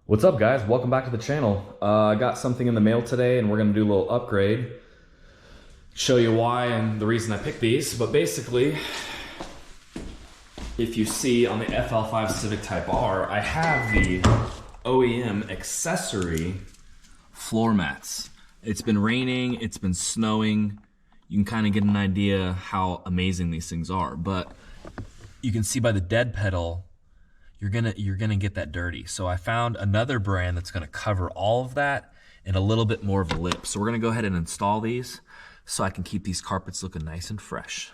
What's up, guys? Welcome back to the channel. I got something in the mail today and we're gonna do a little upgrade. Show you why and the reason I picked these. But basically, if you see on the FL5 Civic Type R, I have the OEM accessory floor mats. It's been raining, it's been snowing. You can kind of get an idea how amazing these things are. But you can see by the dead pedal, you're gonna get that dirty. So I found another brand that's gonna cover all of that and a little bit more of a lip. So we're gonna go ahead and install these so I can keep these carpets looking nice and fresh.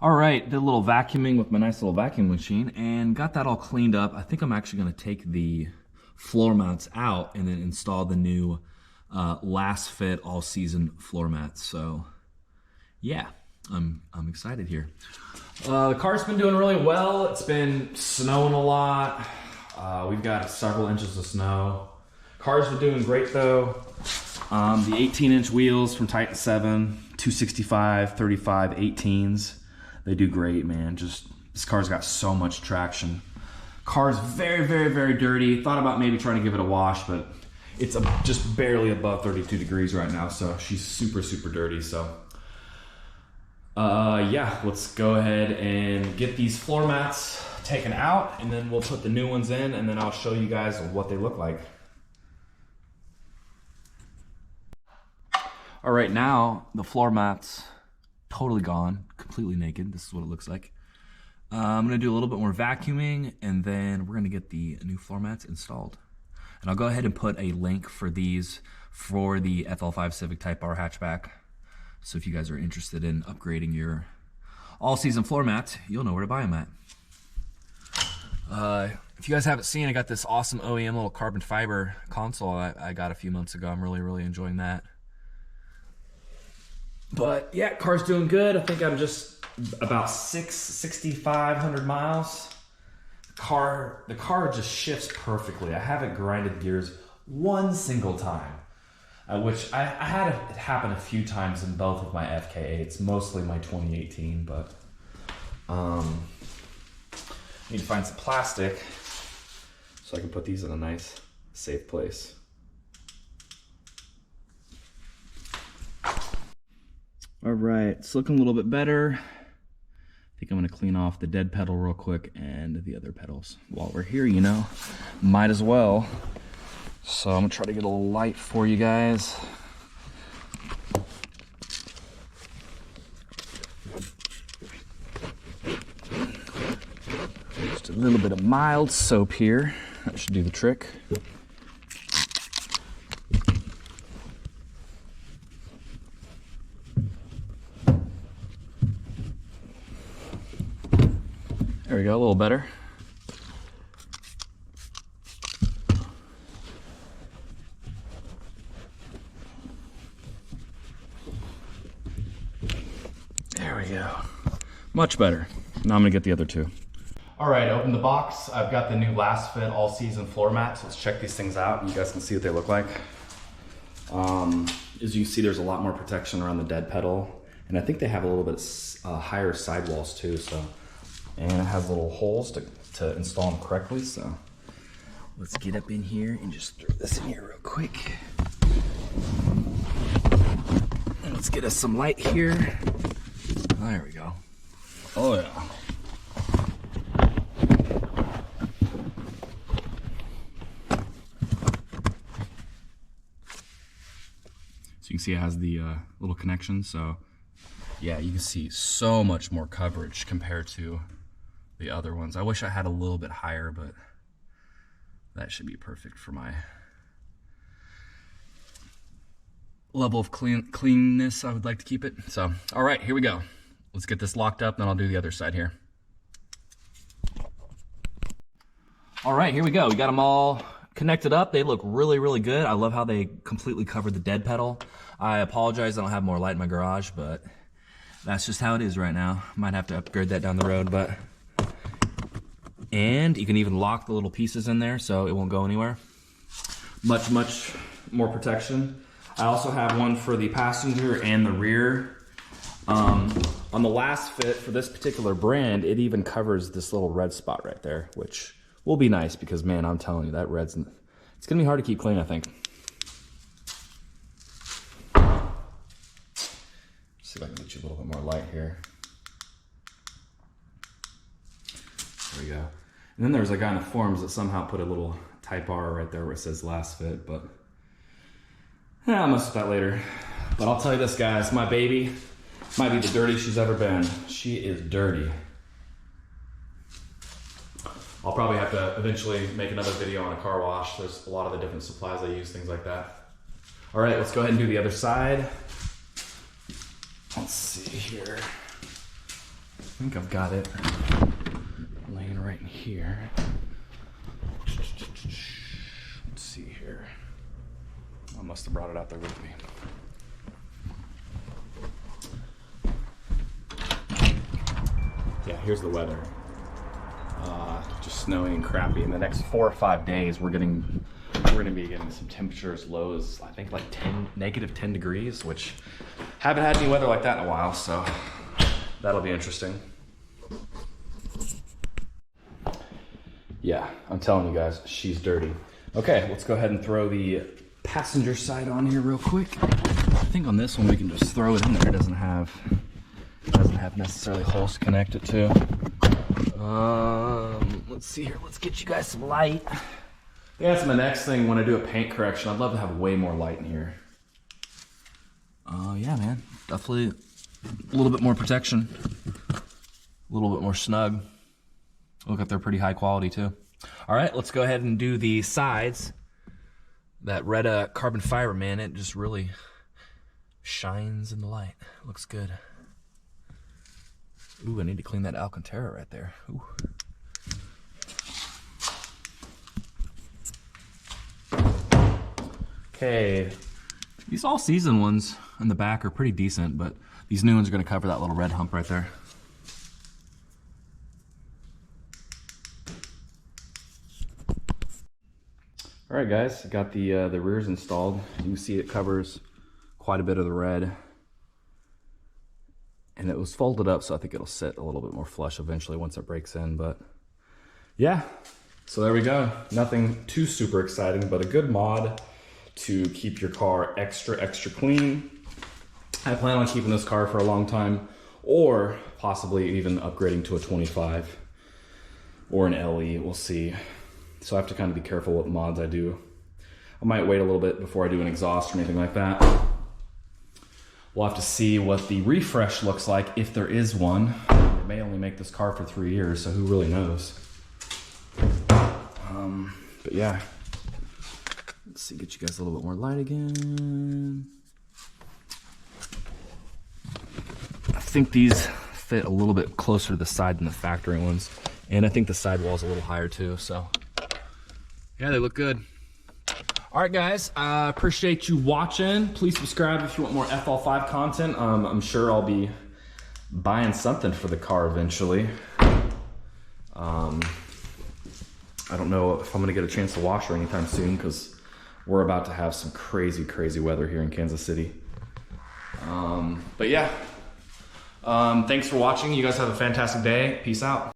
All right, did a little vacuuming with my nice little vacuum machine and got that all cleaned up. I think I'm actually gonna take the floor mats out and then install the new last fit all season floor mats. So yeah, I'm excited here. The car's been doing really well. It's been snowing a lot. We've got several inches of snow. Car's been doing great though. The 18-inch wheels from Titan 7, 265, 35, 18s. They do great, man. Just, this car's got so much traction. Car's very, very, very dirty. Thought about maybe trying to give it a wash, but it's just barely above 32 degrees right now, so she's super, super dirty, so. Yeah, let's go ahead and get these floor mats taken out and then we'll put the new ones in and then I'll show you guys what they look like. All right, now the floor mats totally gone, completely naked. This is what it looks like. I'm gonna do a little bit more vacuuming and then we're gonna get the new floor mats installed. And I'll go ahead and put a link for these for the FL5 Civic Type R hatchback. So if you guys are interested in upgrading your all-season floor mats, you'll know where to buy them at. If you guys haven't seen, I got this awesome OEM little carbon fiber console I got a few months ago. I'm really, really enjoying that. But yeah, car's doing good. I think I'm just about 6,500 miles. The car just shifts perfectly. I haven't grinded gears one single time. Which I had it happen a few times in both of my FK8s, mostly my 2018, but need to find some plastic so I can put these in a nice, safe place. All right, it's looking a little bit better. I think I'm gonna clean off the dead pedal real quick and the other pedals. While we're here, you know, might as well. So I'm gonna try to get a little light for you guys. Just a little bit of mild soap here. That should do the trick. There we go, a little better. There we go. Much better. Now I'm gonna get the other two. All right, open the box. I've got the new last fit all season floor mats. Let's check these things out. You guys can see what they look like. As you can see, there's a lot more protection around the dead pedal. And I think they have a little bit higher sidewalls too. So, and it has little holes to install them correctly. So let's get up in here and just throw this in here real quick. And let's get us some light here. There we go. Oh yeah. So you can see it has the little connection. So yeah, you can see so much more coverage compared to the other ones. I wish I had a little bit higher, but that should be perfect for my level of cleanness I would like to keep it. So, all right, here we go. Let's get this locked up, then I'll do the other side here. All right, here we go. We got them all connected up. They look really, really good. I love how they completely covered the dead pedal. I apologize I don't have more light in my garage, but that's just how it is right now. Might have to upgrade that down the road, but. And you can even lock the little pieces in there so it won't go anywhere. Much, much more protection. I also have one for the passenger and the rear. On On the last fit for this particular brand, it even covers this little red spot right there, which will be nice because, man, I'm telling you, that red's, it's gonna be hard to keep clean, I think. See if I can get you a little bit more light here. There we go. And then there's a guy in the forums that somehow put a little Type R right there where it says last fit, but yeah, I'll mess with that later. But I'll tell you this, guys, my baby might be the dirtiest she's ever been. She is dirty. I'll probably have to eventually make another video on a car wash. There's a lot of the different supplies I use, things like that. All right, let's go ahead and do the other side. Let's see here. I think I've got it laying right in here. Let's see here. I must have brought it out there with me. Yeah, here's the weather. Just snowy and crappy. In the next 4 or 5 days, we're gonna be getting some temperatures low as I think like negative 10 degrees, which haven't had any weather like that in a while, so that'll be interesting. Yeah, I'm telling you guys, she's dirty. Okay, let's go ahead and throw the passenger side on here real quick. I think on this one we can just throw it in there. It doesn't have necessarily holes to connect it to. Let's see here. Let's get you guys some light. Yeah, that's my next thing when I do a paint correction. I'd love to have way more light in here. Yeah, man. Definitely a little bit more protection. A little bit more snug. Look like they're pretty high quality too. All right, let's go ahead and do the sides. That red carbon fiber, man, it just really shines in the light. Looks good. Ooh, I need to clean that Alcantara right there. Ooh. Okay, these all-season ones in the back are pretty decent, but these new ones are going to cover that little red hump right there. All right, guys, I got the rears installed. You can see it covers quite a bit of the red. And it was folded up, so I think it'll sit a little bit more flush eventually once it breaks in, but yeah. So there we go. Nothing too super exciting, but a good mod to keep your car extra clean. I plan on keeping this car for a long time, or possibly even upgrading to a 25 or an LE, we'll see. So I have to kind of be careful what mods I do. I might wait a little bit before I do an exhaust or anything like that. We'll have to see what the refresh looks like, if there is one. It may only make this car for 3 years, so who really knows? But yeah, let's see, get you guys a little bit more light again. I think these fit a little bit closer to the side than the factory ones. And I think the sidewall's a little higher too, so. Yeah, they look good. All right, guys, I appreciate you watching. Please subscribe if you want more FL5 content. I'm sure I'll be buying something for the car eventually. I don't know if I'm gonna get a chance to wash her anytime soon because we're about to have some crazy weather here in Kansas City. But yeah, thanks for watching. You guys have a fantastic day. Peace out.